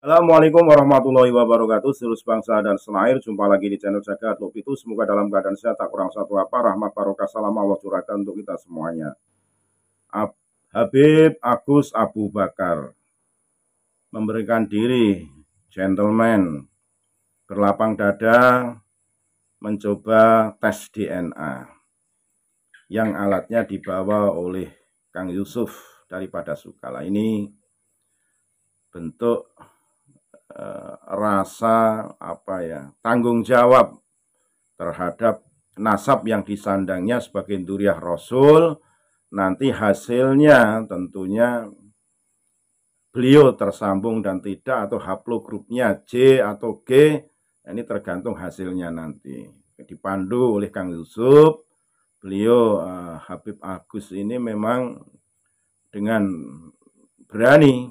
Assalamualaikum warahmatullahi wabarakatuh. Seluruh bangsa dan senair, jumpa lagi di channel Jagat Lub itu. Semoga dalam keadaan sehat, tak kurang satu apa, rahmat barokah salam Allah curahkan untuk kita semuanya. Habib Agus Abu Bakar memberikan diri, gentleman, berlapang dada, mencoba tes DNA yang alatnya dibawa oleh Kang Yusuf daripada Sukala. Ini bentuk rasa tanggung jawab terhadap nasab yang disandangnya sebagai Duriah Rasul. Nanti hasilnya tentunya beliau tersambung dan tidak, atau haplogrupnya J atau G, ini tergantung hasilnya nanti. Dipandu oleh Kang Yusuf, beliau Habib Agus ini memang dengan berani.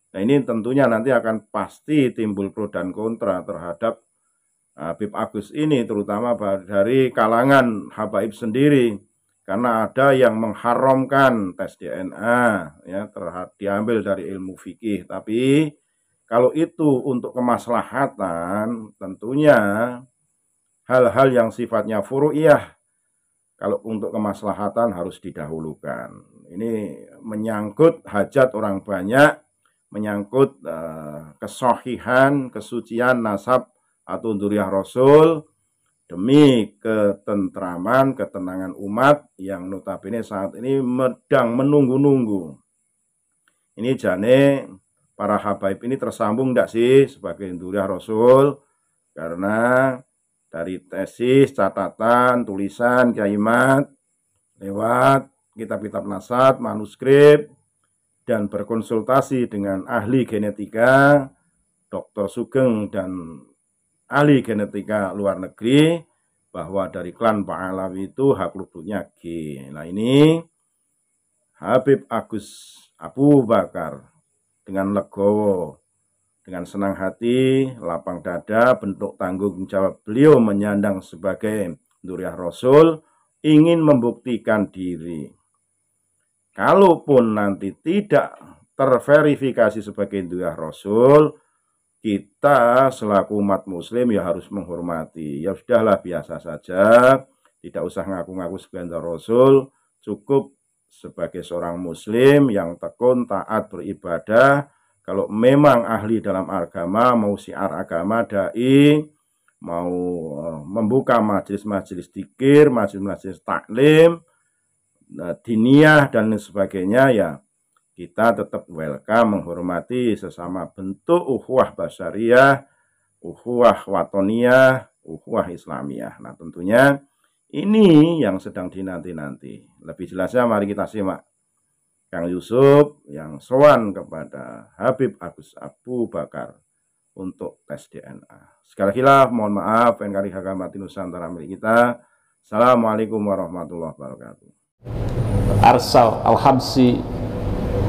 Nah, ini tentunya nanti akan pasti timbul pro dan kontra terhadap Habib Agus ini, terutama dari kalangan habaib sendiri, karena ada yang mengharamkan tes DNA ya, diambil dari ilmu fikih. Tapi kalau itu untuk kemaslahatan, tentunya hal-hal yang sifatnya furu'iyah, kalau untuk kemaslahatan harus didahulukan. Ini menyangkut hajat orang banyak, menyangkut kesohihan, kesucian nasab atau Duriah Rasul, demi ketentraman, ketenangan umat yang notabene saat ini sedang menunggu-nunggu. Ini jane para habaib ini tersambung tidak sih sebagai Duriah Rasul, karena dari tesis, catatan, tulisan, kalimat, lewat kitab-kitab nasab, manuskrip, dan berkonsultasi dengan ahli genetika, Dr. Sugeng dan ahli genetika luar negeri, bahwa dari klan Pak Alawi itu haplogrupnya G. Nah, ini Habib Agus Abu Bakar dengan legowo, dengan senang hati, lapang dada, bentuk tanggung jawab beliau menyandang sebagai Duriah Rasul, ingin membuktikan diri. Kalaupun nanti tidak terverifikasi sebagai Duriah Rasul, kita selaku umat muslim ya harus menghormati. Ya sudahlah, biasa saja, tidak usah ngaku-ngaku sebagai Rasul, cukup sebagai seorang muslim yang tekun, taat, beribadah. Kalau memang ahli dalam agama, mau syiar agama, dai, mau membuka majelis-majelis dzikir, majelis-majelis taklim, diniyah dan sebagainya, ya kita tetap welcome, menghormati sesama bentuk ukhuwah basyariyah, ukhuwah watoniyah, ukhuwah islamiyah. Nah, tentunya ini yang sedang dinanti-nanti. Lebih jelasnya mari kita simak Kang Yusuf yang sowan kepada Habib Agus Abu Bakar untuk tes DNA. Sekali lagi mohon maaf, NKRI Agama Nusantara milik kita. Assalamualaikum warahmatullahi wabarakatuh. Arsal Al-Habsi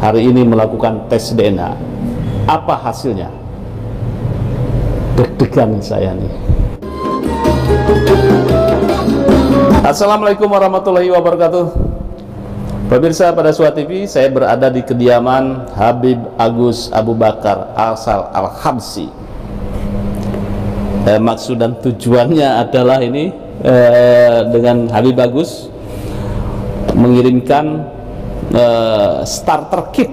hari ini melakukan tes DNA. Apa hasilnya? Deg-degan saya nih. Assalamualaikum warahmatullahi wabarakatuh. Pemirsa pada Suara TV, saya berada di kediaman Habib Agus Abu Bakar Arsal Al-Habsi. Maksud dan tujuannya adalah ini dengan Habib Agus mengirimkan starter kit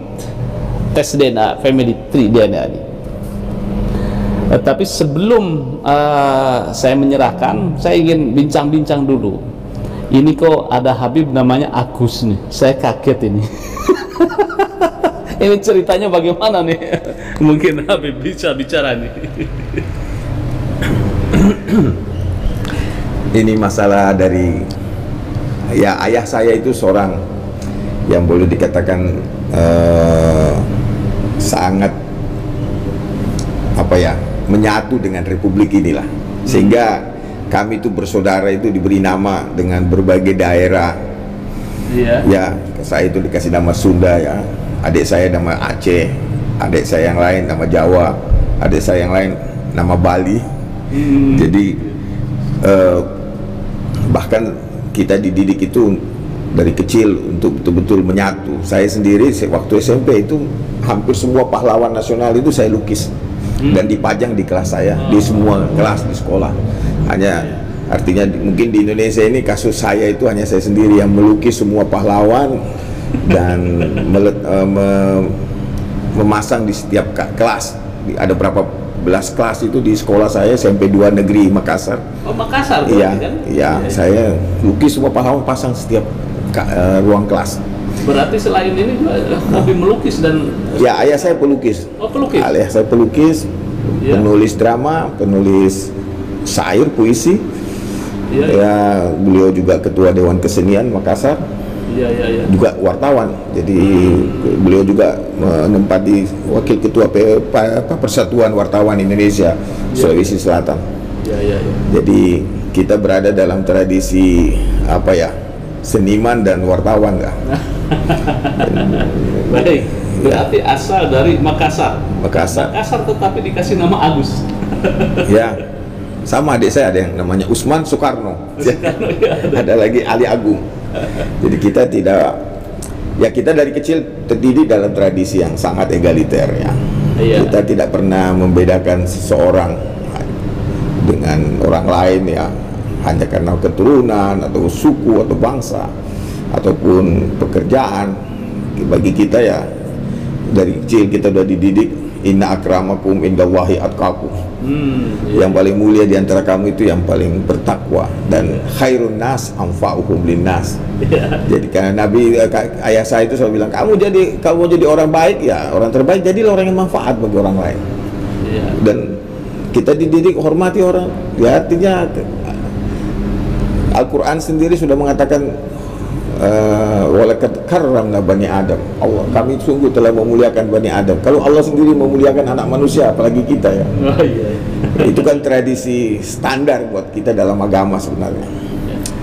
tes DNA, family tree DNA ini. Tapi sebelum saya menyerahkan, saya ingin bincang-bincang dulu. Ini kok ada Habib namanya Agus nih, saya kaget ini. Ini ceritanya bagaimana nih? Mungkin Habib bisa bicara nih. Ini masalah dari, ya, ayah saya itu seorang yang boleh dikatakan sangat menyatu dengan republik inilah, sehingga kami itu bersaudara itu diberi nama dengan berbagai daerah. Ya, saya itu dikasih nama Sunda, ya, adik saya nama Aceh, adik saya yang lain nama Jawa, adik saya yang lain nama Bali. Jadi bahkan kita dididik itu dari kecil untuk betul-betul menyatu. Saya sendiri waktu SMP itu hampir semua pahlawan nasional itu saya lukis. dan dipajang di kelas saya, di semua kelas di sekolah. Hanya artinya mungkin di Indonesia ini kasus saya itu hanya saya sendiri yang melukis semua pahlawan dan memasang di setiap kelas. Ada berapa belas kelas itu di sekolah saya SMP 2 Negeri Makassar. Oh, Makassar iya, kan? Iya, saya lukis semua pahlawan, pasang setiap ruang kelas. Berarti selain ini hobi melukis dan... Ya, ayah saya pelukis. Oh, pelukis? Ayah saya pelukis, penulis drama, penulis syair, puisi. Ya, beliau juga ketua Dewan Kesenian Makassar. Juga wartawan. Jadi beliau juga menempati wakil ketua Persatuan Wartawan Indonesia Sulawesi Selatan. Jadi kita berada dalam tradisi apa ya, seniman dan wartawan lah. Baik, berarti asal dari Makassar. Makassar tetapi dikasih nama Agus. Ya, sama adik saya ada yang namanya Usman Soekarno. Ada lagi Ali Agung. Jadi kita tidak, ya kita dari kecil terdidik dalam tradisi yang sangat egaliter ya. Kita tidak pernah membedakan seseorang dengan orang lain ya, hanya karena keturunan atau suku atau bangsa ataupun pekerjaan. Bagi kita ya, dari kecil kita sudah dididik, inna akramakum indallahi atqakum. Yang paling mulia di antara kamu itu yang paling bertakwa, dan khairun nas anfa'uhum linnas. Jadi karena Nabi, ayah saya itu selalu bilang, kamu jadi orang baik ya, orang terbaik, jadilah orang yang manfaat bagi orang lain. Dan kita dididik hormati orang. Ya, artinya Al-Quran sendiri sudah mengatakan walaqad karramna bani Adam. Allah, kami sungguh telah memuliakan bani Adam. Kalau Allah sendiri memuliakan anak manusia, apalagi kita ya. Itu kan tradisi standar buat kita dalam agama sebenarnya.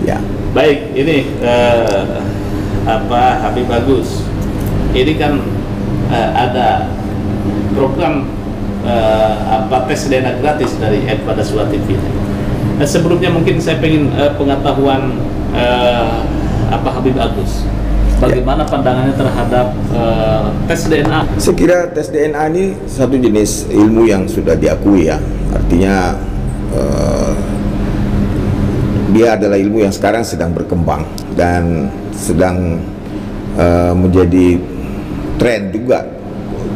Ya. Baik, ini Habib Agus. Ini kan ada program tes DNA gratis dari Advadaswa TV. Sebelumnya mungkin saya pengen pengetahuan Habib Agus, bagaimana pandangannya terhadap tes DNA? Saya kira tes DNA ini satu jenis ilmu yang sudah diakui ya. Artinya dia adalah ilmu yang sekarang sedang berkembang dan sedang menjadi tren juga,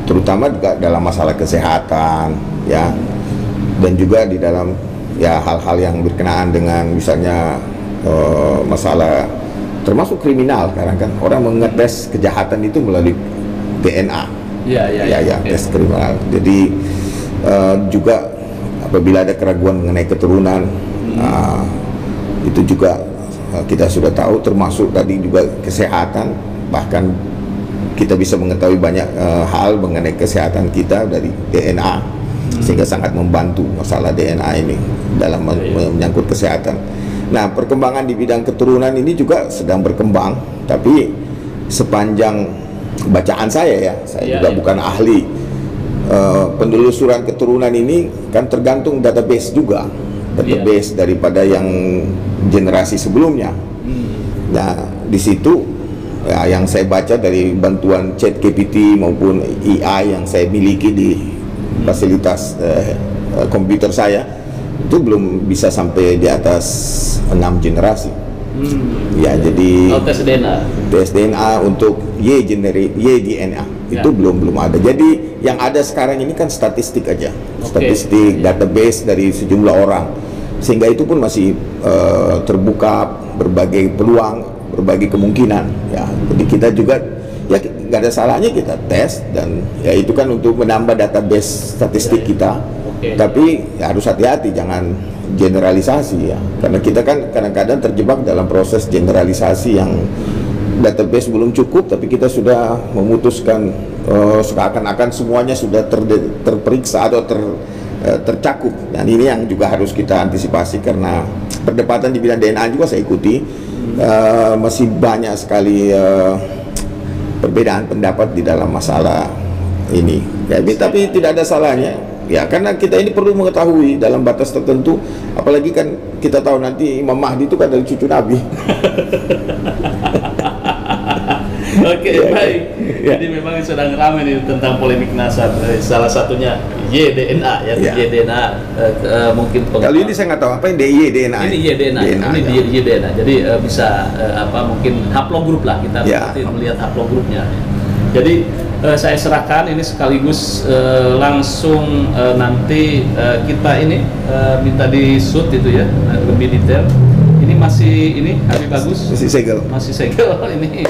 terutama juga dalam masalah kesehatan ya, dan juga di dalam ya hal-hal yang berkenaan dengan misalnya masalah termasuk kriminal. Sekarang kan orang mengetes kejahatan itu melalui DNA. Tes kriminal. Jadi juga apabila ada keraguan mengenai keturunan, itu juga kita sudah tahu, termasuk tadi juga kesehatan. Bahkan kita bisa mengetahui banyak hal mengenai kesehatan kita dari DNA, sehingga sangat membantu masalah DNA ini dalam menyangkut kesehatan. Nah, perkembangan di bidang keturunan ini juga sedang berkembang, tapi sepanjang bacaan saya juga bukan ahli. Penelusuran keturunan ini kan tergantung database juga, database daripada yang generasi sebelumnya. Nah, di situ ya, yang saya baca dari bantuan ChatGPT maupun AI yang saya miliki di fasilitas komputer saya, itu belum bisa sampai di atas 6 generasi. Ya, jadi tes DNA untuk Y-DNA itu belum ada. Jadi yang ada sekarang ini kan statistik aja, statistik database dari sejumlah orang, sehingga itu pun masih terbuka berbagai peluang, berbagai kemungkinan. Ya, jadi kita juga ya nggak ada salahnya kita tes, dan ya itu kan untuk menambah database statistik kita. Tapi ya harus hati-hati, jangan generalisasi ya, karena kita kan kadang-kadang terjebak dalam proses generalisasi yang database belum cukup, tapi kita sudah memutuskan seakan-akan semuanya sudah terperiksa atau tercakup. Dan ini yang juga harus kita antisipasi, karena perdebatan di bidang DNA juga saya ikuti, masih banyak sekali perbedaan pendapat di dalam masalah ini ya, tapi tidak ada salahnya ya, karena kita ini perlu mengetahui dalam batas tertentu, apalagi kan kita tahu nanti Imam Mahdi itu kan dari cucu Nabi. Oke, baik. Jadi memang sedang ramai nih tentang polemik nasab. Salah satunya YDNA ya, YDNA mungkin kalau ini saya nggak tahu apa yang YDNA. Ini YDNA, ini YDNA. Jadi bisa mungkin haplogrup lah, kita melihat haplogrupnya. Jadi saya serahkan ini sekaligus langsung nanti kita ini minta di shoot itu ya, lebih detail. Ini masih Habib Bagus, masih segel ini.